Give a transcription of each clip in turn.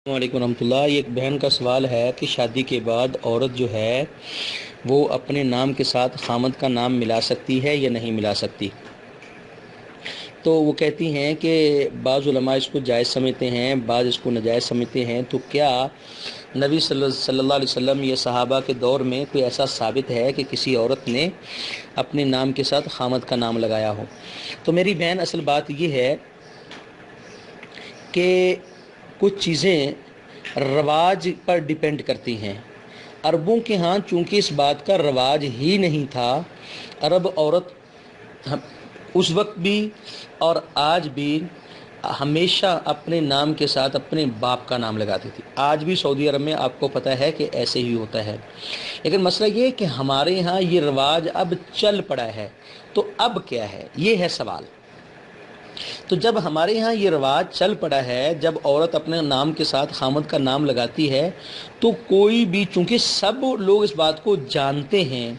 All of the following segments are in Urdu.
السلام علیکم ورحمۃ اللہ۔ یہ ایک بہن کا سوال ہے کہ شادی کے بعد عورت جو ہے وہ اپنے نام کے ساتھ خامد کا نام ملا سکتی ہے یا نہیں ملا سکتی؟ تو وہ کہتی ہیں کہ بعض علماء اس کو جائز سمجھتے ہیں، بعض اس کو ناجائز سمجھتے ہیں۔ تو کیا نبی صلی اللہ علیہ وسلم یا صحابہ کے دور میں کوئی ایسا ثابت ہے کہ کسی عورت نے اپنے نام کے ساتھ خامد کا نام لگایا ہو؟ تو میری بہن، اصل بات یہ ہے کہ کچھ چیزیں رواج پر ڈیپینڈ کرتی ہیں۔ عربوں کے ہاں چونکہ اس بات کا رواج ہی نہیں تھا، عرب عورت اس وقت بھی اور آج بھی ہمیشہ اپنے نام کے ساتھ اپنے باپ کا نام لگاتی تھی۔ آج بھی سعودی عرب میں آپ کو پتہ ہے کہ ایسے ہی ہوتا ہے، لیکن مسئلہ یہ ہے کہ ہمارے یہاں یہ رواج اب چل پڑا ہے، تو اب کیا ہے، یہ ہے سوال۔ تو جب ہمارے یہاں یہ رواج چل پڑا ہے، جب عورت اپنے نام کے ساتھ خامد کا نام لگاتی ہے، تو کوئی بھی، چونکہ سب لوگ اس بات کو جانتے ہیں،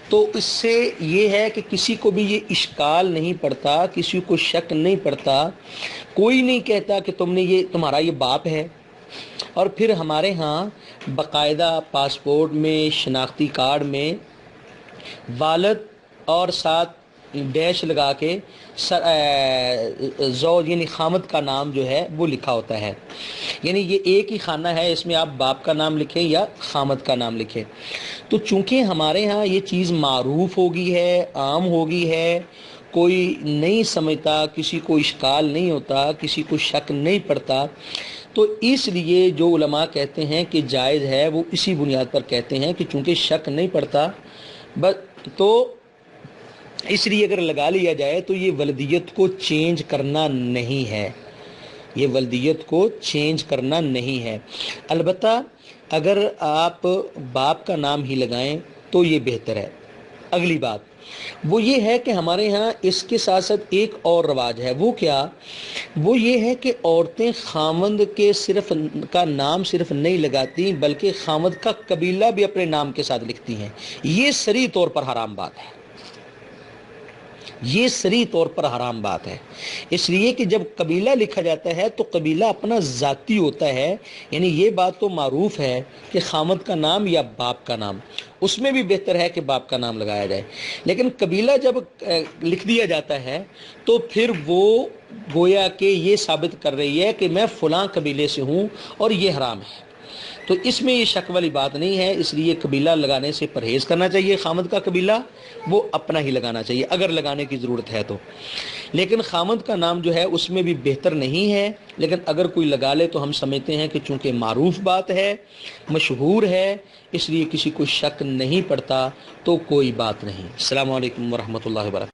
تو اس سے یہ ہے کہ کسی کو بھی یہ اشکال نہیں پڑتا، کسی کو شک نہیں پڑتا، کوئی نہیں کہتا کہ تمہارا یہ باپ ہے۔ اور پھر ہمارے ہاں باقاعدہ پاسپورٹ میں، شناختی کارڈ میں والد اور ساتھ ڈیش لگا کے زوج یعنی خامد کا نام جو ہے وہ لکھا ہوتا ہے۔ یعنی یہ ایک ہی خانہ ہے، اس میں آپ باپ کا نام لکھیں یا خامد کا نام لکھیں۔ تو چونکہ ہمارے ہاں یہ چیز معروف ہو گئی ہے، عام ہو گئی ہے، کوئی نہیں سمجھتا، کسی کو اشکال نہیں ہوتا، کسی کو شک نہیں پڑتا، تو اس لیے جو علماء کہتے ہیں کہ جائز ہے، وہ اسی بنیاد پر کہتے ہیں کہ چونکہ شک نہیں پڑتا، تو اس لیے اگر لگا لیا جائے تو یہ ولدیت کو چینج کرنا نہیں ہے، یہ ولدیت کو چینج کرنا نہیں ہے۔ البتہ اگر آپ باپ کا نام ہی لگائیں تو یہ بہتر ہے۔ اگلی بات وہ یہ ہے کہ ہمارے ہاں اس کے ساتھ ساتھ ایک اور رواج ہے، وہ کیا؟ وہ یہ ہے کہ عورتیں خامند کے کا نام صرف نہیں لگاتی، بلکہ خامند کا قبیلہ بھی اپنے نام کے ساتھ لکھتی ہیں۔ یہ صریح طور پر حرام بات ہے، یہ صریح طور پر حرام بات ہے۔ اس لیے کہ جب قبیلہ لکھا جاتا ہے تو قبیلہ اپنا ذاتی ہوتا ہے، یعنی یہ بات تو معروف ہے کہ خامد کا نام یا باپ کا نام، اس میں بھی بہتر ہے کہ باپ کا نام لگایا جائے، لیکن قبیلہ جب لکھ دیا جاتا ہے تو پھر وہ گویا کہ یہ ثابت کر رہی ہے کہ میں فلاں قبیلے سے ہوں اور یہ حرام ہے۔ تو اس میں یہ شک والی بات نہیں ہے، اس لیے قبیلہ لگانے سے پرہیز کرنا چاہیے۔ خامد کا قبیلہ وہ اپنا ہی لگانا چاہیے اگر لگانے کی ضرورت ہے تو، لیکن خامد کا نام جو ہے اس میں بھی بہتر نہیں ہے، لیکن اگر کوئی لگا لے تو ہم سمجھتے ہیں کہ چونکہ معروف بات ہے، مشہور ہے، اس لیے کسی کو شک نہیں پڑتا، تو کوئی بات نہیں۔ السلام علیکم ورحمۃ اللہ وبرکاتہ۔